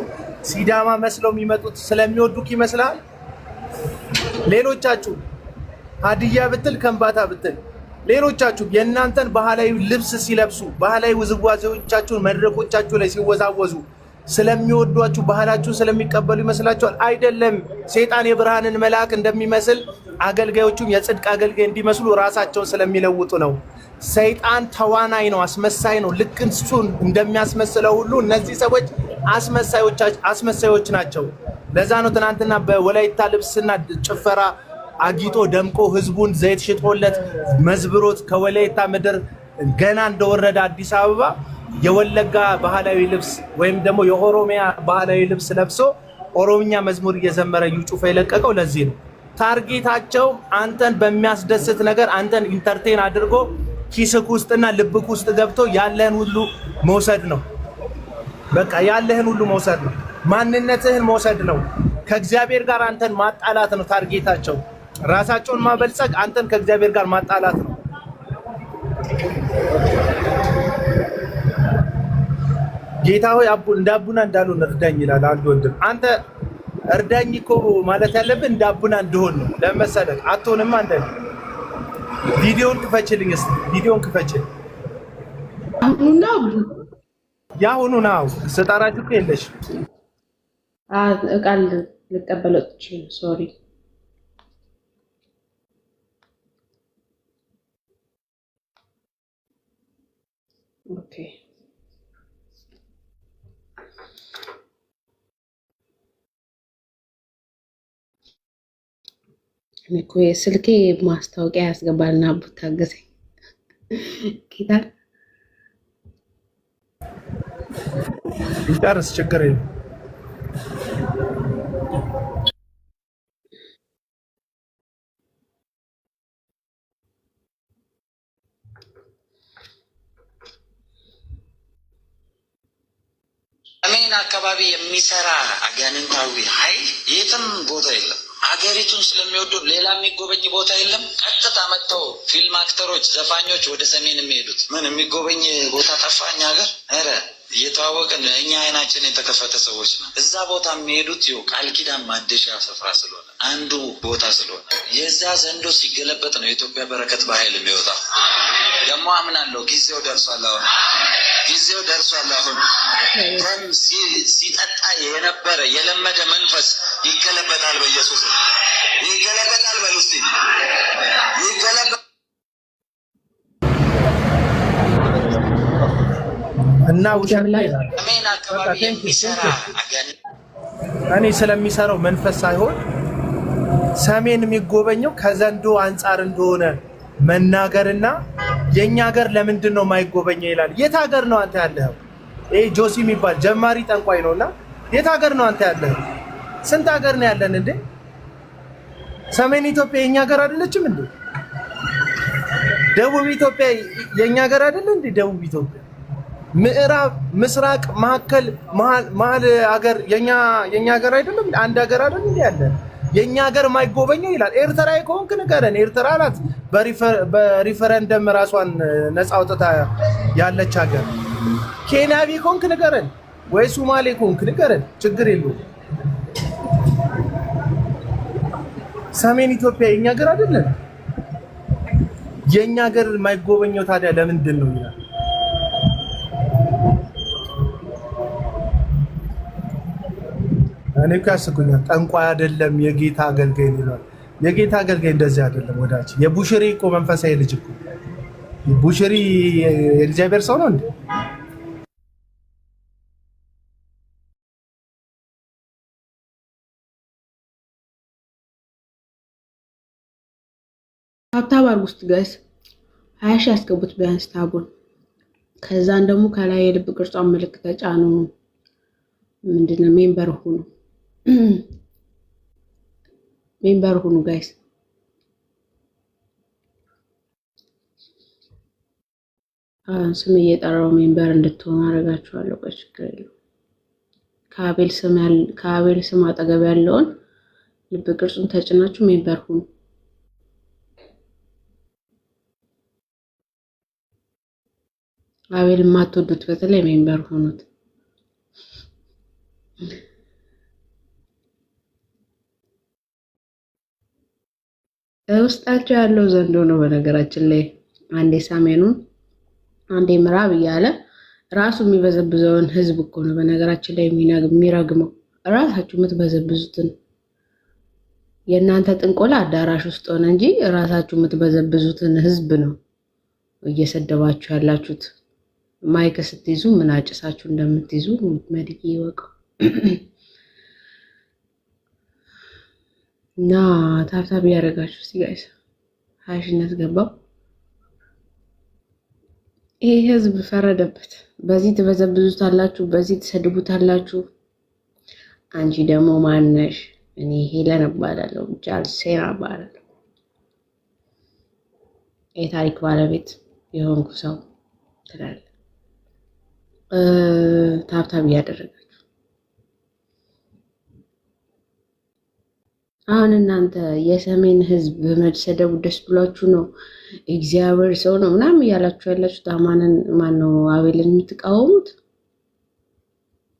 S1: ሲዳማ መስለው የሚመጡት ስለሚወዱክ ይመስላል። ሌሎቻችሁ ሀዲያ ብትል ከምባታ ብትል ሌሎቻችሁ የእናንተን ባህላዊ ልብስ ሲለብሱ ባህላዊ ውዝዋዜዎቻችሁን መድረኮቻችሁ ላይ ሲወዛወዙ ስለሚወዷችሁ ባህላችሁን ስለሚቀበሉ ይመስላችኋል? አይደለም። ሰይጣን የብርሃንን መልአክ እንደሚመስል አገልጋዮቹም የጽድቅ አገልጋይ እንዲመስሉ ራሳቸውን ስለሚለውጡ ነው። ሰይጣን ተዋናይ ነው፣ አስመሳይ ነው። ልክ እሱን እንደሚያስመስለው ሁሉ እነዚህ ሰዎች አስመሳዮች ናቸው። ለዛ ነው ትናንትና በወላይታ ልብስና ጭፈራ አጊጦ ደምቆ ህዝቡን ዘይት ሽጦለት መዝብሮት ከወላይታ ምድር ገና እንደወረደ አዲስ አበባ የወለጋ ባህላዊ ልብስ ወይም ደግሞ የኦሮሚያ ባህላዊ ልብስ ለብሶ ኦሮምኛ መዝሙር እየዘመረ እዩ ጩፋ የለቀቀው ለዚህ ነው። ታርጌታቸው አንተን በሚያስደስት ነገር አንተን ኢንተርቴን አድርጎ ኪስክ ውስጥና ልብክ ውስጥ ገብቶ ያለህን ሁሉ መውሰድ ነው። በቃ ያለህን ሁሉ መውሰድ ነው። ማንነትህን መውሰድ ነው። ከእግዚአብሔር ጋር አንተን ማጣላት ነው ታርጌታቸው። ራሳቸውን ማበልጸግ፣ አንተን ከእግዚአብሔር ጋር ማጣላት ነው። ጌታ ሆይ እንዳቡና እንዳልሆን እርዳኝ ይላል አንድ ወንድም። አንተ እርዳኝ እኮ ማለት ያለብህ እንዳቡና እንደሆን ነው። ለምን መሰለህ? አትሆንማ እንደ ቪዲዮን ክፈችልኝ እስቲ ቪዲዮን ክፈችልኝ።
S3: አሁንና
S1: ያሁኑ ነው ስጣራችሁ የለሽ
S3: ቃል ልቀበለው ትችል ሶሪ ኦኬ እኮ የስልኬ ማስታወቂያ ያስገባልና አቡታገሰኝ ኪታ
S1: ይጨርስ ችግር የለም።
S2: ሰሜን አካባቢ የሚሰራ አጋንንታዊ ኃይል የትም ቦታ የለም። ሀገሪቱን ስለሚወዱ ሌላ የሚጎበኝ ቦታ የለም። ቀጥታ መጥተው ፊልም አክተሮች፣ ዘፋኞች ወደ ሰሜን የሚሄዱት ምን የሚጎበኝ ቦታ ጠፋኝ ሀገር ኧረ እየተዋወቅን እኛ አይናችን የተከፈተ ሰዎች ነው። እዛ ቦታ የሚሄዱት ይኸው ቃል ኪዳን ማደሻ ስፍራ ስለሆነ አንዱ ቦታ ስለሆነ የዛ ዘንዶ ሲገለበጥ ነው የኢትዮጵያ በረከት በኃይል የሚወጣው። ደግሞ አምናለሁ ጊዜው ደርሷል። አሁን ጊዜው ደርሷል። አሁን ደም ሲጠጣ የነበረ የለመደ መንፈስ ይገለበጣል። በኢየሱስ ይገለበጣል። በሉስቲ ይገለበጣል።
S1: እና
S2: ሰሜን አካባቢ የሚሰራ
S1: እኔ ስለሚሰራው መንፈስ ሳይሆን ሰሜን የሚጎበኘው ከዘንዶ አንጻር እንደሆነ መናገርና የኛ ሀገር ለምንድን ነው የማይጎበኘው ይላል። የት ሀገር ነው አንተ ያለኸው? ይሄ ጆሲ የሚባል ጀማሪ ጠንቋይ ነውና የት ሀገር ነው አንተ ያለኸው? ስንት ሀገር ነው ያለን እንዴ? ሰሜን ኢትዮጵያ የኛ ሀገር አይደለችም እንዴ? ደቡብ ኢትዮጵያ የኛ ሀገር አይደለ እንዴ? ደቡብ ኢትዮጵያ ምዕራብ፣ ምስራቅ፣ ማዕከል፣ መሀል ሀገር የኛ ሀገር አይደለም? አንድ ሀገር አይደል እንዴ ያለን? የኛ ሀገር ማይጎበኘው ይላል። ኤርትራ ከሆንክ ንገረን። ኤርትራ ናት በሪፈረንደም ራሷን ነፃ አውጥታ ያለች ሀገር። ኬንያዊ ከሆንክ ንገረን፣ ወይ ሶማሌ ከሆንክ ንገረን። ችግር የለውም። ሰሜን ኢትዮጵያ የኛ ሀገር አይደለም? የኛ ሀገር ማይጎበኘው ታዲያ ለምንድን ነው ይላል። እኔ ካስኩኛል። ጠንቋይ አይደለም የጌታ አገልጋይ ይላል። የጌታ አገልጋይ እንደዚህ አይደለም ወዳጅ። የቡሽሪ እኮ መንፈሳዊ ልጅ እኮ ቡሽሪ የእግዚአብሔር ሰው ነው እንዴ?
S3: ታብታብ ውስጥ ጋይስ 20 ሺህ ያስገቡት ቢያንስ ታቡን። ከዛን ደግሞ ከላይ የልብ ቅርጿን ምልክት ተጫኑ። ምንድነው ሜምበር ሁኑ። ሜምበር ሁኑ ጋይስ። ስም እየጠራው ሜምበር እንድትሆኑ አደርጋችኋለሁ። ችግር የለውም። ከአቤል ስም አጠገብ ያለውን ልብ ቅርጹን ተጭናችሁ ሜምበር ሁኑ። አቤል የማትወዱት በተለይ ሜምበር ሁኑት። ውስጣቸው ያለው ዘንዶ ነው። በነገራችን ላይ አንዴ ሰሜኑን አንዴ ምዕራብ እያለ ራሱ የሚበዘብዘውን ህዝብ እኮ ነው በነገራችን ላይ የሚረግመው። ራሳችሁ የምትበዘብዙትን የእናንተ ጥንቆላ አዳራሽ ውስጥ ሆነ እንጂ ራሳችሁ የምትበዘብዙትን ህዝብ ነው እየሰደባችሁ ያላችሁት። ማይክ ስትይዙ ምን አጭሳችሁ እንደምትይዙ መድጌ ይወቀው። እና ታብታብ ያደረጋችሁ እስቲ ጋይስ 20 ገባው። ይሄ ህዝብ ፈረደበት። በዚህ ትበዘብዙታላችሁ፣ በዚህ ትሰድቡታላችሁ። አንቺ ደግሞ ማነሽ? እኔ ሄለን እባላለሁ፣ ጃልሴና እባላለሁ። የታሪክ ባለቤት የሆንኩ ሰው ትላለህ። ታብታብ ያደረጋችሁ አሁን እናንተ የሰሜን ህዝብ በመሰደቡ ደስ ብሏችሁ ነው እግዚአብሔር ሰው ነው ምናምን እያላችሁ ያላችሁት አማንን ማነው አቤልን የምትቃወሙት?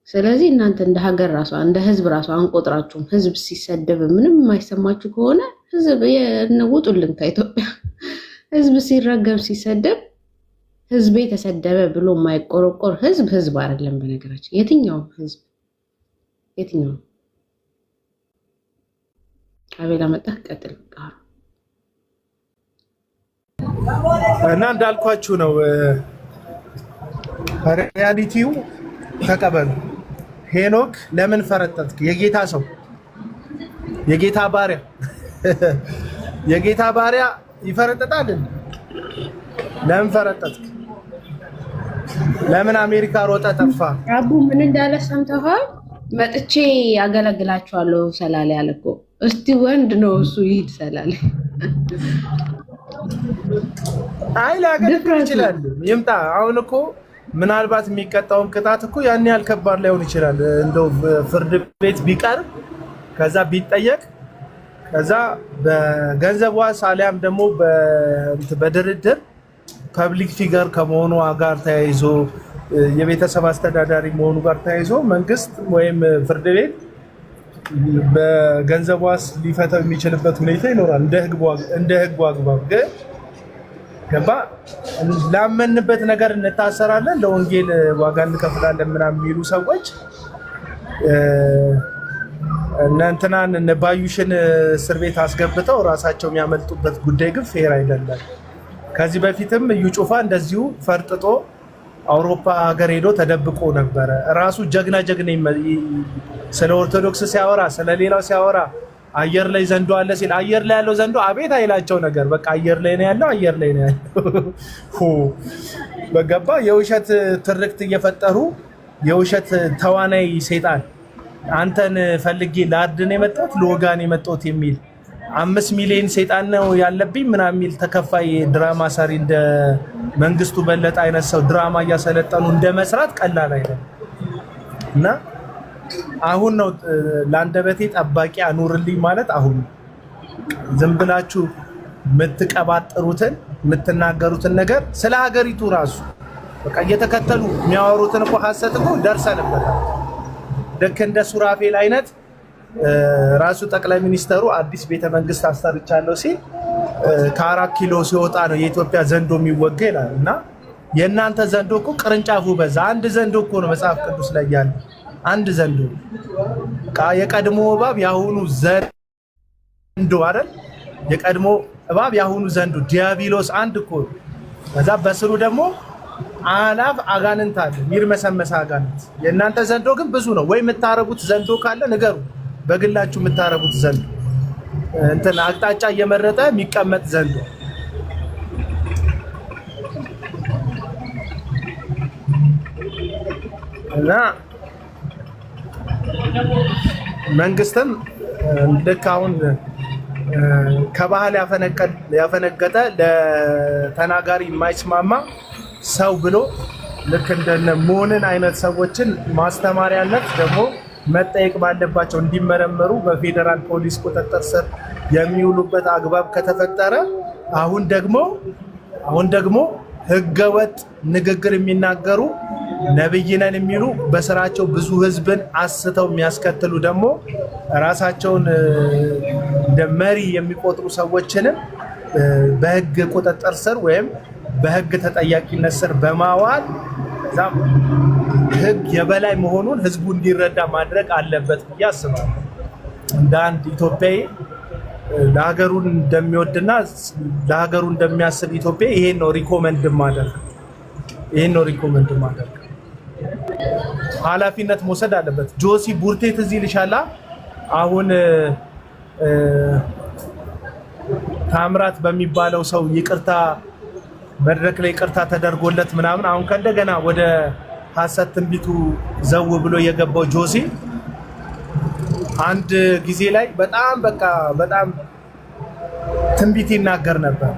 S3: ስለዚህ እናንተ እንደ ሀገር ራሷ እንደ ህዝብ ራሷ አንቆጥራችሁም። ህዝብ ሲሰደብ ምንም የማይሰማችሁ ከሆነ ህዝብ ውጡልን ከኢትዮጵያ። ህዝብ ሲረገም ሲሰደብ ህዝቤ ተሰደበ ብሎ የማይቆረቆር ህዝብ አይደለም። በነገራችን የትኛው ህዝብ አቤላ መጣህ ቀጥል ቃሩ
S1: እና እንዳልኳችሁ ነው። ሪያሊቲው ተቀበሉ። ሄኖክ ለምን ፈረጠጥክ? የጌታ ሰው የጌታ ባሪያ የጌታ ባሪያ ይፈረጠጣል። ለምን ፈረጠጥክ? ለምን አሜሪካ ሮጠ ጠፋ?
S3: አቡ ምን እንዳለ ሰምተሃል? መጥቼ ያገለግላችኋለሁ ሰላሌ አለ እኮ። እስቲ ወንድ ነው እሱ ይሄድ ሰላሌ።
S1: አይ ላገለግል ይችላል ይምጣ። አሁን እኮ ምናልባት የሚቀጣውም ቅጣት እኮ ያን ያህል ከባድ ላይሆን ይችላል። እንደው ፍርድ ቤት ቢቀርብ ከዛ ቢጠየቅ ከዛ በገንዘብ ዋስ አሊያም ደግሞ በድርድር ፐብሊክ ፊገር ከመሆኑ ጋር ተያይዞ የቤተሰብ አስተዳዳሪ መሆኑ ጋር ተያይዞ መንግስት ወይም ፍርድ ቤት በገንዘብ ዋስ ሊፈታው የሚችልበት ሁኔታ ይኖራል እንደ ህጉ አግባብ። ግን ገባ ላመንበት ነገር እንታሰራለን፣ ለወንጌል ዋጋ እንከፍላለን ምናምን የሚሉ ሰዎች እናንተናን ባዩሽን እስር ቤት አስገብተው ራሳቸው የሚያመልጡበት ጉዳይ ግን ፌር አይደለም። ከዚህ በፊትም እዩ ጩፋ እንደዚሁ ፈርጥጦ አውሮፓ ሀገር ሄዶ ተደብቆ ነበረ። ራሱ ጀግና ስለ ኦርቶዶክስ ሲያወራ ስለሌላው ሲያወራ አየር ላይ ዘንዶ አለ ሲል አየር ላይ ያለው ዘንዶ አቤት አይላቸው ነገር በቃ አየር ላይ ነው ያለው በገባ የውሸት ትርክት እየፈጠሩ የውሸት ተዋናይ ሰይጣን አንተን ፈልጌ ላድን የመጣሁት ለወጋን የመጣሁት የሚል 5 ሚሊዮን ሰይጣን ነው ያለብኝ ምናምን የሚል ተከፋይ ድራማ ሰሪ እንደ መንግስቱ በለጠ አይነት ሰው ድራማ እያሰለጠኑ እንደ መስራት ቀላል አይደለም። እና አሁን ነው ለአንደበቴ ጠባቂ አኑርልኝ ማለት አሁን ዝም ብላችሁ የምትቀባጥሩትን የምትናገሩትን ነገር ስለ ሀገሪቱ ራሱ በቃ እየተከተሉ የሚያወሩትን እኮ ሐሰት እኮ ደርሰንበታል። ልክ እንደ ሱራፌል አይነት ራሱ ጠቅላይ ሚኒስተሩ አዲስ ቤተመንግስት አሰርቻለሁ ሲል ከ4 ኪሎ ሲወጣ ነው የኢትዮጵያ ዘንዶ የሚወጋ ይላል። እና የእናንተ ዘንዶ እኮ ቅርንጫፉ በዛ። አንድ ዘንዶ እኮ ነው መጽሐፍ ቅዱስ ላይ ያለ አንድ ዘንዶ። የቀድሞ እባብ ያሁኑ ዘንዶ አይደል? የቀድሞ እባብ ያሁኑ ዘንዶ ዲያብሎስ አንድ እኮ ነው። ከዛ በስሩ ደግሞ አላፍ አጋንንት አለ፣ ይርመሰመስ አጋንንት። የእናንተ ዘንዶ ግን ብዙ ነው። ወይ የምታረጉት ዘንዶ ካለ ንገሩ፣ በግላችሁ የምታረጉት ዘንዶ እንትን አቅጣጫ እየመረጠ የሚቀመጥ ዘንዶ። እና መንግስትም ልክ አሁን ከባህል ያፈነገጠ ለተናጋሪ የማይስማማ ሰው ብሎ ልክ እንደነ ሞንን አይነት ሰዎችን ማስተማሪያነት ደግሞ መጠየቅ ባለባቸው እንዲመረመሩ በፌደራል ፖሊስ ቁጥጥር ስር የሚውሉበት አግባብ ከተፈጠረ አሁን ደግሞ ህገወጥ ንግግር የሚናገሩ ነብይ ነን የሚሉ በስራቸው ብዙ ህዝብን አስተው የሚያስከትሉ ደግሞ ራሳቸውን እንደ መሪ የሚቆጥሩ ሰዎችንም በህግ ቁጥጥር ስር ወይም በህግ ተጠያቂነት ስር በማዋል ህግ የበላይ መሆኑን ህዝቡ እንዲረዳ ማድረግ አለበት ብዬ አስባለሁ። እንደ አንድ ኢትዮጵያዊ ለሀገሩ እንደሚወድና ለሀገሩ እንደሚያስብ ኢትዮጵያ ይሄን ነው ሪኮመንድ ማድረግ ኃላፊነት መውሰድ አለበት። ጆሲ ቡርቴ ትዝ ይልሻላ? አሁን ታምራት በሚባለው ሰው ይቅርታ መድረክ ላይ ይቅርታ ተደርጎለት ምናምን አሁን ከእንደገና ወደ ሐሰት ትንቢቱ ዘው ብሎ የገባው ጆሲ አንድ ጊዜ ላይ በጣም ትንቢት ይናገር ነበር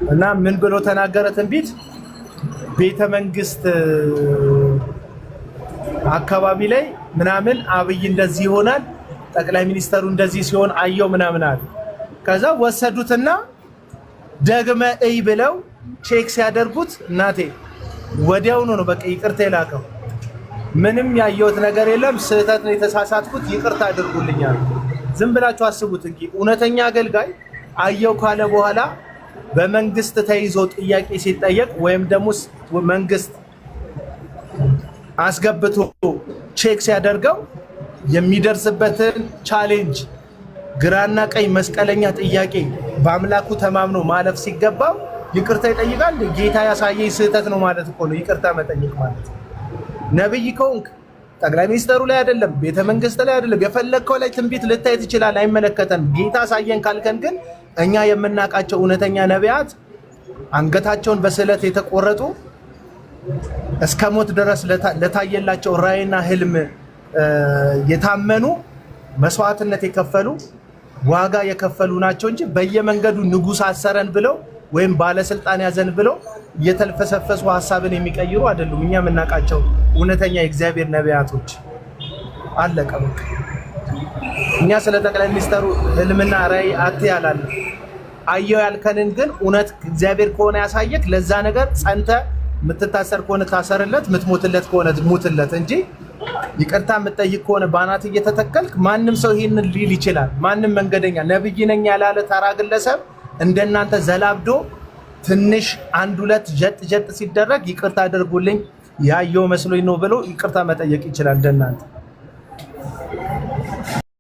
S1: እና ምን ብሎ ተናገረ? ትንቢት ቤተ መንግስት አካባቢ ላይ ምናምን አብይ እንደዚህ ይሆናል ጠቅላይ ሚኒስተሩ እንደዚህ ሲሆን አየው ምናምን አለ። ከዛ ወሰዱትና ደግመ እይ ብለው ቼክ ሲያደርጉት እናቴ ወዲያውኑ ነው በቃ ይቅርታ የላከው። ምንም ያየሁት ነገር የለም ስህተት ነው የተሳሳትኩት ይቅርታ አድርጉልኛል። ዝም ብላችሁ አስቡት እንጂ እውነተኛ አገልጋይ አየው ካለ በኋላ በመንግስት ተይዞ ጥያቄ ሲጠየቅ ወይም ደግሞ መንግስት አስገብቶ ቼክ ሲያደርገው የሚደርስበትን ቻሌንጅ ግራና ቀኝ መስቀለኛ ጥያቄ በአምላኩ ተማምኖ ማለፍ ሲገባው ይቅርታ ይጠይቃል። ጌታ ያሳየኝ ስህተት ነው ማለት እኮ ነው ይቅርታ መጠየቅ ማለት። ነብይ ከሆንክ ጠቅላይ ሚኒስተሩ ላይ አይደለም ቤተ መንግስት ላይ አይደለም የፈለግከው ላይ ትንቢት ልታይ ትችላል፣ አይመለከተን። ጌታ ሳየን ካልከን ግን እኛ የምናውቃቸው እውነተኛ ነቢያት አንገታቸውን በስለት የተቆረጡ እስከ ሞት ድረስ ለታየላቸው ራእይና ህልም የታመኑ መስዋዕትነት የከፈሉ ዋጋ የከፈሉ ናቸው እንጂ በየመንገዱ ንጉስ አሰረን ብለው ወይም ባለስልጣን ያዘን ብለው የተልፈሰፈሱ ሐሳብን የሚቀይሩ አይደሉም። እኛ የምናውቃቸው እውነተኛ የእግዚአብሔር ነቢያቶች አለቀ በቃ። እኛ ስለ ጠቅላይ ሚኒስተሩ ህልምና ራእይ አትያላል አየው ያልከንን ግን እውነት እግዚአብሔር ከሆነ ያሳየክ ለዛ ነገር ጸንተ ምትታሰር ከሆነ ታሰርለት፣ ምትሞትለት ከሆነ ሙትለት እንጂ ይቅርታ የምትጠይቅ ከሆነ ባናት እየተተከልክ ማንም ሰው ይሄንን ሊል ይችላል። ማንም መንገደኛ ነብይ ነኝ ያላለ ተራ ግለሰብ እንደናንተ ዘላብዶ ትንሽ አንድ ሁለት ጀጥ ሲደረግ ይቅርታ አድርጉልኝ ያየው መስሎኝ ነው ብሎ ይቅርታ መጠየቅ ይችላል እንደናንተ።